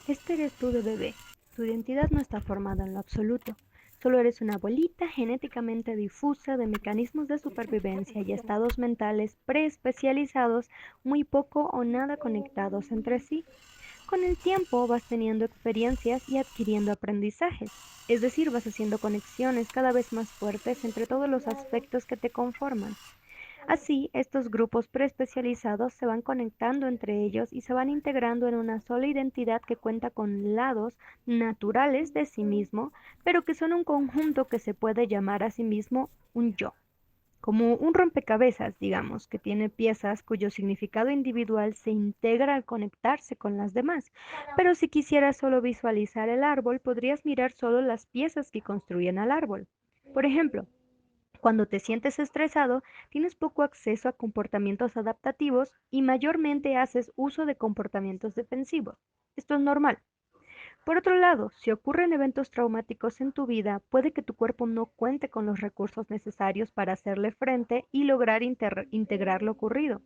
Este eres tú de bebé. Tu identidad no está formada en lo absoluto. Solo eres una bolita genéticamente difusa de mecanismos de supervivencia y estados mentales preespecializados muy poco o nada conectados entre sí. Con el tiempo vas teniendo experiencias y adquiriendo aprendizajes, es decir, vas haciendo conexiones cada vez más fuertes entre todos los aspectos que te conforman. Así, estos grupos preespecializados se van conectando entre ellos y se van integrando en una sola identidad que cuenta con lados naturales de sí mismo, pero que son un conjunto que se puede llamar a sí mismo un yo, como un rompecabezas, digamos, que tiene piezas cuyo significado individual se integra al conectarse con las demás. Pero si quisieras solo visualizar el árbol, podrías mirar solo las piezas que construyen al árbol. Por ejemplo, cuando te sientes estresado, tienes poco acceso a comportamientos adaptativos y mayormente haces uso de comportamientos defensivos. Esto es normal. Por otro lado, si ocurren eventos traumáticos en tu vida, puede que tu cuerpo no cuente con los recursos necesarios para hacerle frente y lograr integrar lo ocurrido.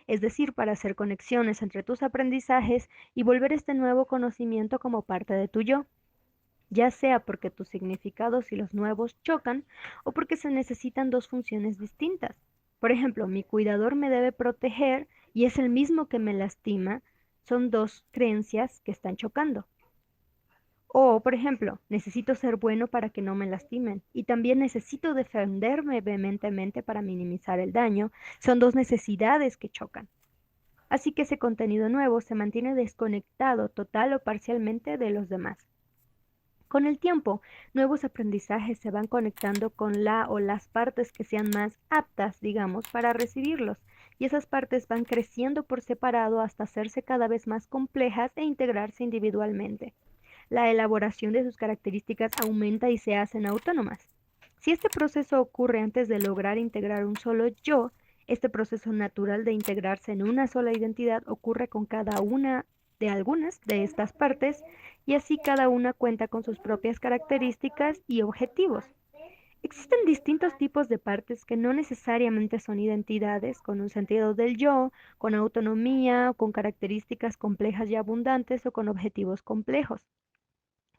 Es decir, para hacer conexiones entre tus aprendizajes y volver este nuevo conocimiento como parte de tu yo, ya sea porque tus significados y los nuevos chocan o porque se necesitan dos funciones distintas. Por ejemplo, mi cuidador me debe proteger y es el mismo que me lastima. Son dos creencias que están chocando. O, por ejemplo, necesito ser bueno para que no me lastimen y también necesito defenderme vehementemente para minimizar el daño. Son dos necesidades que chocan. Así que ese contenido nuevo se mantiene desconectado total o parcialmente de los demás. Con el tiempo, nuevos aprendizajes se van conectando con la o las partes que sean más aptas, digamos, para recibirlos, y esas partes van creciendo por separado hasta hacerse cada vez más complejas e integrarse individualmente. La elaboración de sus características aumenta y se hacen autónomas. Si este proceso ocurre antes de lograr integrar un solo yo, este proceso natural de integrarse en una sola identidad ocurre con cada una de algunas de estas partes y así cada una cuenta con sus propias características y objetivos. Existen distintos tipos de partes que no necesariamente son identidades, con un sentido del yo, con autonomía, o con características complejas y abundantes o con objetivos complejos.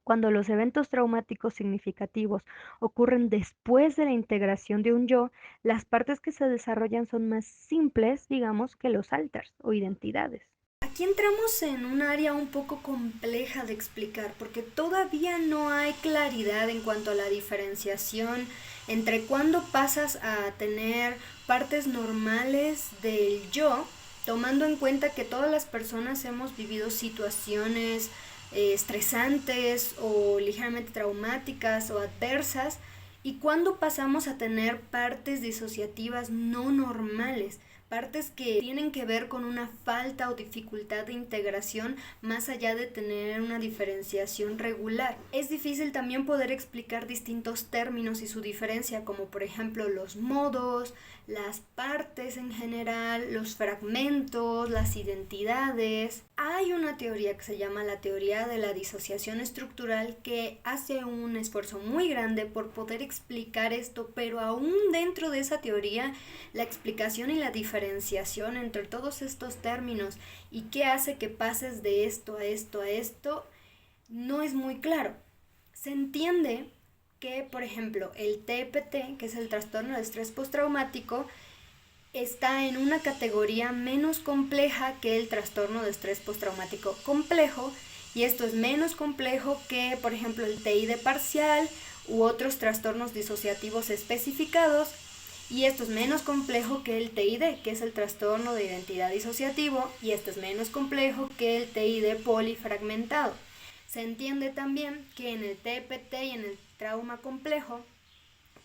Cuando los eventos traumáticos significativos ocurren después de la integración de un yo, las partes que se desarrollan son más simples, digamos, que los alters o identidades. Aquí entramos en un área un poco compleja de explicar porque todavía no hay claridad en cuanto a la diferenciación entre cuándo pasas a tener partes normales del yo, tomando en cuenta que todas las personas hemos vivido situaciones estresantes o ligeramente traumáticas o adversas, y cuándo pasamos a tener partes disociativas no normales, partes que tienen que ver con una falta o dificultad de integración más allá de tener una diferenciación regular. Es difícil también poder explicar distintos términos y su diferencia, como por ejemplo los modos, las partes en general, los fragmentos, las identidades. Hay una teoría que se llama la teoría de la disociación estructural que hace un esfuerzo muy grande por poder explicar esto, pero aún dentro de esa teoría la explicación y la diferenciación entre todos estos términos y qué hace que pases de esto a esto a esto no es muy claro. Se entiende que, por ejemplo, el TPT, que es el trastorno de estrés postraumático, está en una categoría menos compleja que el trastorno de estrés postraumático complejo, y esto es menos complejo que, por ejemplo, el TID parcial u otros trastornos disociativos especificados, y esto es menos complejo que el TID, que es el trastorno de identidad disociativo, y esto es menos complejo que el TID polifragmentado. Se entiende también que en el TPT y en el trauma complejo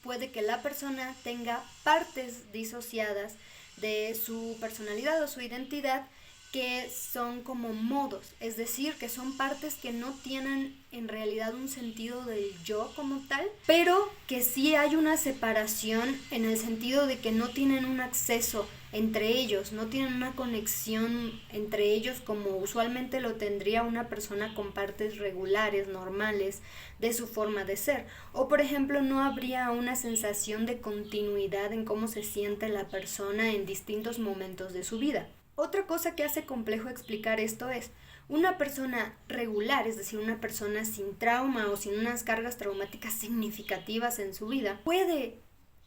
puede que la persona tenga partes disociadas de su personalidad o su identidad que son como modos, es decir, que son partes que no tienen en realidad un sentido del yo como tal, pero que sí hay una separación en el sentido de que no tienen un acceso entre ellos, no tienen una conexión entre ellos como usualmente lo tendría una persona con partes regulares, normales, de su forma de ser. O por ejemplo, no habría una sensación de continuidad en cómo se siente la persona en distintos momentos de su vida. Otra cosa que hace complejo explicar esto es Una persona regular, es decir, una persona sin trauma o sin unas cargas traumáticas significativas en su vida, puede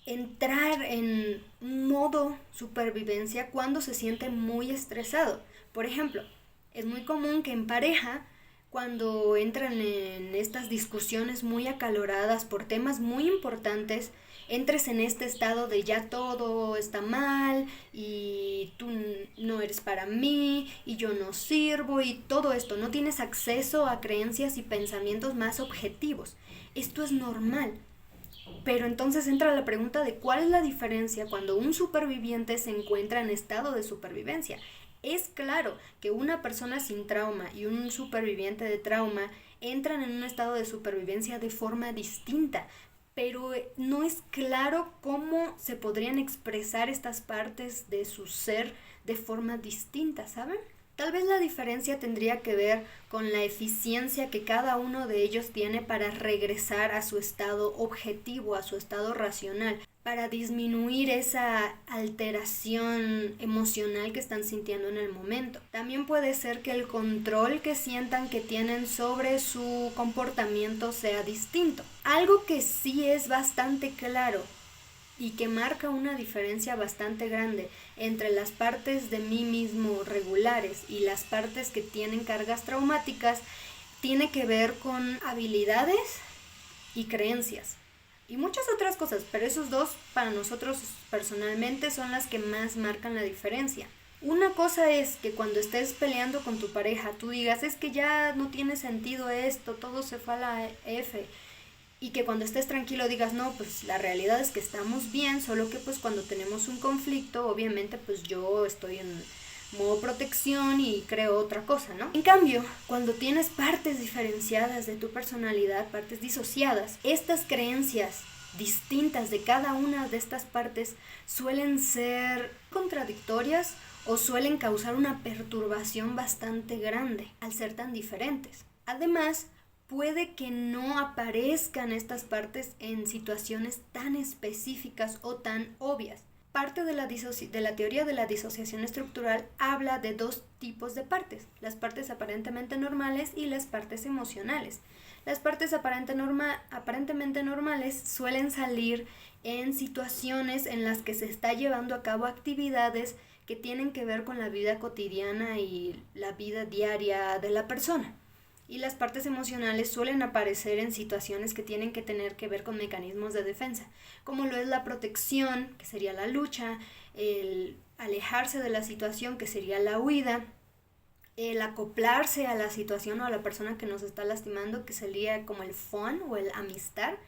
entrar en modo supervivencia cuando se siente muy estresado. Por ejemplo, es muy común que en pareja, cuando entran en estas discusiones muy acaloradas por temas muy importantes, entres en este estado de ya todo está mal y tú no eres para mí y yo no sirvo y todo esto. No tienes acceso a creencias y pensamientos más objetivos. Esto es normal. Pero entonces entra la pregunta de cuál es la diferencia cuando un superviviente se encuentra en estado de supervivencia. Es claro que una persona sin trauma y un superviviente de trauma entran en un estado de supervivencia de forma distinta, pero no es claro cómo se podrían expresar estas partes de su ser de forma distinta, ¿saben? Tal vez la diferencia tendría que ver con la eficiencia que cada uno de ellos tiene para regresar a su estado objetivo, a su estado racional, para disminuir esa alteración emocional que están sintiendo en el momento. También puede ser que el control que sientan que tienen sobre su comportamiento sea distinto. Algo que sí es bastante claro y que marca una diferencia bastante grande entre las partes de mí mismo regulares y las partes que tienen cargas traumáticas, tiene que ver con habilidades y creencias y muchas otras cosas, pero esos dos para nosotros personalmente son las que más marcan la diferencia. Una cosa es que cuando estés peleando con tu pareja tú digas es que ya no tiene sentido esto, todo se fue a la F, y que cuando estés tranquilo digas, no, pues la realidad es que estamos bien, solo que pues cuando tenemos un conflicto, obviamente pues yo estoy en modo protección y creo otra cosa, ¿no? En cambio, cuando tienes partes diferenciadas de tu personalidad, partes disociadas, estas creencias distintas de cada una de estas partes suelen ser contradictorias o suelen causar una perturbación bastante grande al ser tan diferentes. Además, puede que no aparezcan estas partes en situaciones tan específicas o tan obvias. Parte de la teoría de la disociación estructural habla de dos tipos de partes, las partes aparentemente normales y las partes emocionales. Las partes aparentemente normales suelen salir en situaciones en las que se está llevando a cabo actividades que tienen que ver con la vida cotidiana y la vida diaria de la persona. Y las partes emocionales suelen aparecer en situaciones que tienen que tener que ver con mecanismos de defensa, como lo es la protección, que sería la lucha, el alejarse de la situación, que sería la huida, el acoplarse a la situación o a la persona que nos está lastimando, que sería como el fun o el amistar,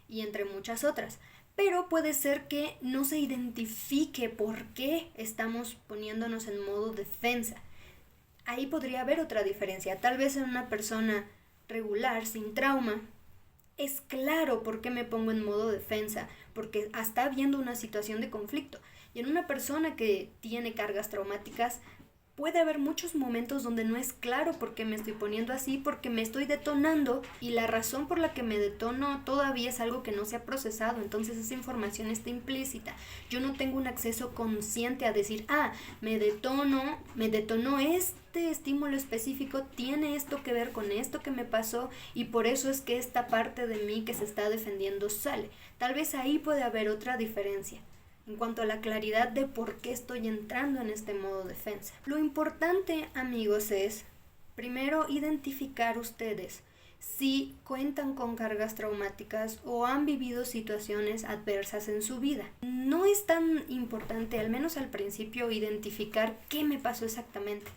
y entre muchas otras. Pero puede ser que no se identifique por qué estamos poniéndonos en modo defensa. Ahí podría haber otra diferencia. Tal vez en una persona regular, sin trauma, es claro por qué me pongo en modo defensa, porque está habiendo una situación de conflicto. Y en una persona que tiene cargas traumáticas, puede haber muchos momentos donde no es claro por qué me estoy poniendo así, porque me estoy detonando y la razón por la que me detono todavía es algo que no se ha procesado, entonces esa información está implícita. Yo no tengo un acceso consciente a decir, me detonó este estímulo específico, tiene esto que ver con esto que me pasó y por eso es que esta parte de mí que se está defendiendo sale. Tal vez ahí puede haber otra diferencia en cuanto a la claridad de por qué estoy entrando en este modo defensa. Lo importante, amigos, es primero identificar ustedes si cuentan con cargas traumáticas o han vivido situaciones adversas en su vida. No es tan importante, al menos al principio, identificar qué me pasó exactamente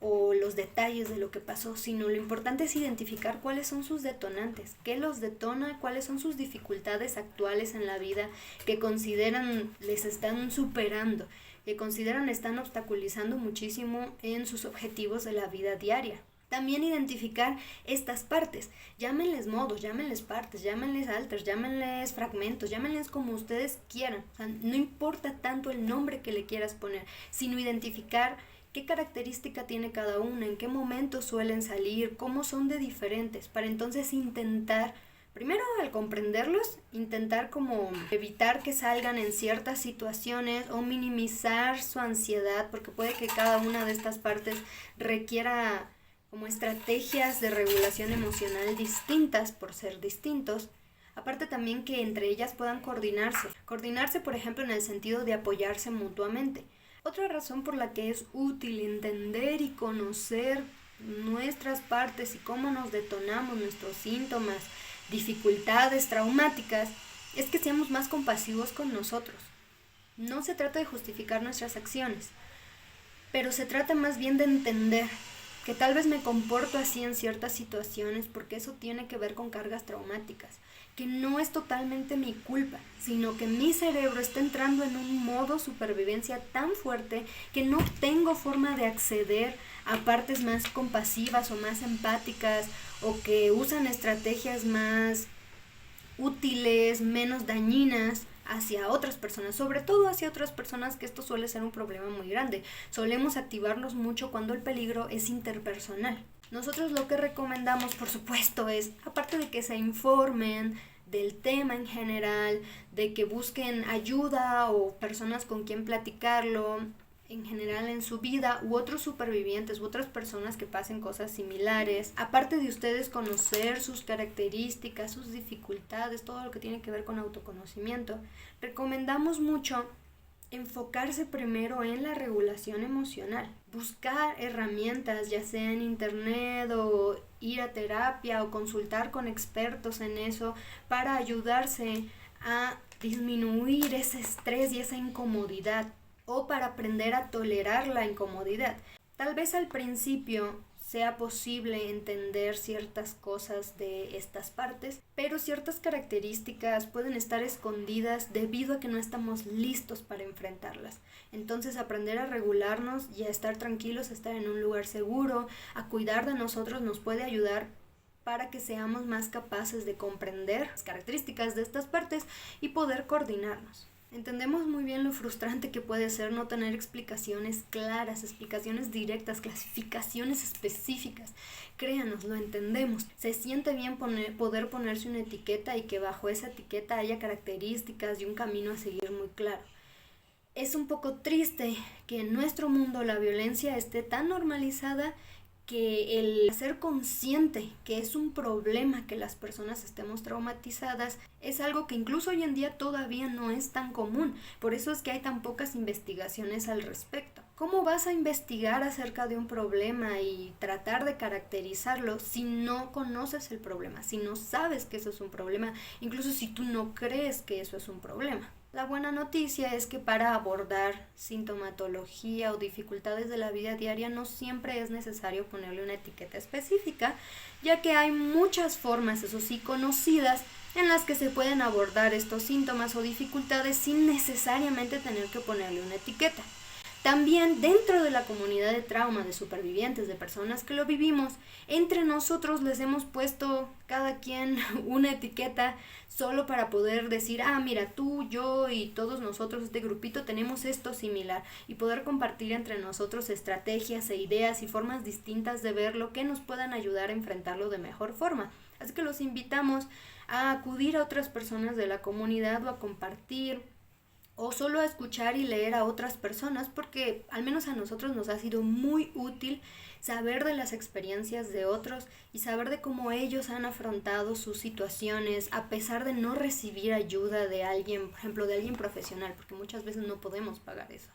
o los detalles de lo que pasó, sino lo importante es identificar cuáles son sus detonantes, qué los detona, cuáles son sus dificultades actuales en la vida que consideran les están superando, que consideran están obstaculizando muchísimo en sus objetivos de la vida diaria. También identificar estas partes, llámenles modos, llámenles partes, llámenles alters, llámenles fragmentos, llámenles como ustedes quieran. O sea, no importa tanto el nombre que le quieras poner, sino identificar qué característica tiene cada una, en qué momento suelen salir, cómo son de diferentes, para entonces intentar, primero al comprenderlos, intentar como evitar que salgan en ciertas situaciones o minimizar su ansiedad, porque puede que cada una de estas partes requiera como estrategias de regulación emocional distintas por ser distintos. Aparte también que entre ellas puedan coordinarse por ejemplo en el sentido de apoyarse mutuamente. Otra razón por la que es útil entender y conocer nuestras partes y cómo nos detonamos nuestros síntomas, dificultades traumáticas, es que seamos más compasivos con nosotros. No se trata de justificar nuestras acciones, pero se trata más bien de entender que tal vez me comporto así en ciertas situaciones porque eso tiene que ver con cargas traumáticas, que no es totalmente mi culpa, sino que mi cerebro está entrando en un modo supervivencia tan fuerte que no tengo forma de acceder a partes más compasivas o más empáticas o que usan estrategias más útiles, menos dañinas hacia otras personas, sobre todo hacia otras personas, que esto suele ser un problema muy grande. Solemos activarnos mucho cuando el peligro es interpersonal. Nosotros lo que recomendamos, por supuesto, es, aparte de que se informen del tema en general, de que busquen ayuda o personas con quien platicarlo, en general en su vida, u otros supervivientes u otras personas que pasen cosas similares. Aparte de ustedes conocer sus características, sus dificultades, todo lo que tiene que ver con autoconocimiento, recomendamos mucho enfocarse primero en la regulación emocional, buscar herramientas, ya sea en internet o ir a terapia o consultar con expertos en eso para ayudarse a disminuir ese estrés y esa incomodidad, o para aprender a tolerar la incomodidad. Tal vez al principio sea posible entender ciertas cosas de estas partes, pero ciertas características pueden estar escondidas debido a que no estamos listos para enfrentarlas. Entonces aprender a regularnos y a estar tranquilos, a estar en un lugar seguro, a cuidar de nosotros nos puede ayudar para que seamos más capaces de comprender las características de estas partes y poder coordinarnos. Entendemos muy bien lo frustrante que puede ser no tener explicaciones claras, explicaciones directas, clasificaciones específicas. Créanos, lo entendemos. Se siente bien poder ponerse una etiqueta y que bajo esa etiqueta haya características y un camino a seguir muy claro. Es un poco triste que en nuestro mundo la violencia esté tan normalizada que el ser consciente que es un problema que las personas estemos traumatizadas es algo que incluso hoy en día todavía no es tan común. Por eso es que hay tan pocas investigaciones al respecto. ¿Cómo vas a investigar acerca de un problema y tratar de caracterizarlo si no conoces el problema, si no sabes que eso es un problema, incluso si tú no crees que eso es un problema? La buena noticia es que para abordar sintomatología o dificultades de la vida diaria no siempre es necesario ponerle una etiqueta específica, ya que hay muchas formas, eso sí, conocidas, en las que se pueden abordar estos síntomas o dificultades sin necesariamente tener que ponerle una etiqueta. También dentro de la comunidad de trauma, de supervivientes, de personas que lo vivimos, entre nosotros les hemos puesto cada quien una etiqueta solo para poder decir, mira, tú, yo y todos nosotros, este grupito, tenemos esto similar, y poder compartir entre nosotros estrategias e ideas y formas distintas de verlo que nos puedan ayudar a enfrentarlo de mejor forma. Así que los invitamos a acudir a otras personas de la comunidad o a compartir o solo a escuchar y leer a otras personas, porque al menos a nosotros nos ha sido muy útil saber de las experiencias de otros y saber de cómo ellos han afrontado sus situaciones a pesar de no recibir ayuda de alguien, por ejemplo, de alguien profesional, porque muchas veces no podemos pagar eso.